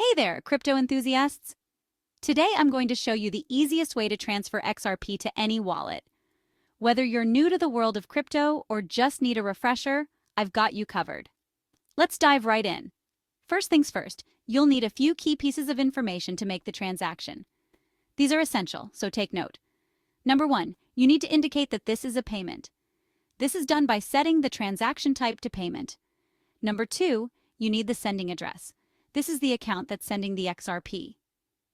Hey there, crypto enthusiasts! Today I'm going to show you the easiest way to transfer XRP to any wallet. Whether you're new to the world of crypto or just need a refresher, I've got you covered. Let's dive right in. First things first, you'll need a few key pieces of information to make the transaction. These are essential, so take note. Number 1, you need to indicate that this is a payment. This is done by setting the transaction type to payment. Number 2, you need the sending address. This is the account that's sending the XRP.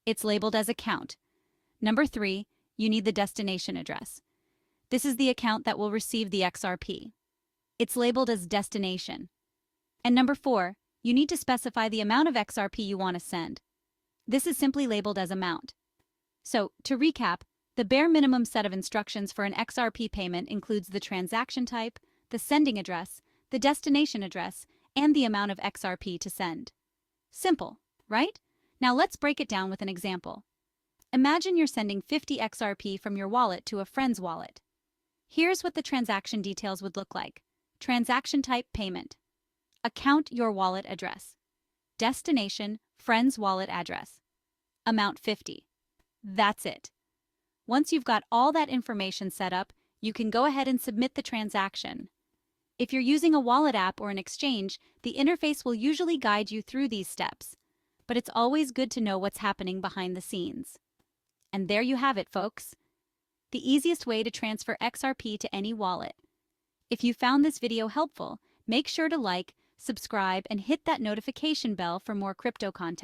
It's labeled as account. Number 3, you need the destination address. This is the account that will receive the XRP. It's labeled as destination. And number 4, you need to specify the amount of XRP you want to send. This is simply labeled as amount. So, to recap, the bare minimum set of instructions for an XRP payment includes the transaction type, the sending address, the destination address, and the amount of XRP to send. Simple, right? Now let's break it down with an example. Imagine you're sending 50 XRP from your wallet to a friend's wallet. Here's what the transaction details would look like. Transaction type payment. Account your wallet address. Destination friend's wallet address. Amount 50. That's it. Once you've got all that information set up, you can go ahead and submit the transaction. If you're using a wallet app or an exchange, the interface will usually guide you through these steps. But it's always good to know what's happening behind the scenes. And there you have it, folks. The easiest way to transfer XRP to any wallet. If you found this video helpful, make sure to like, subscribe, and hit that notification bell for more crypto content.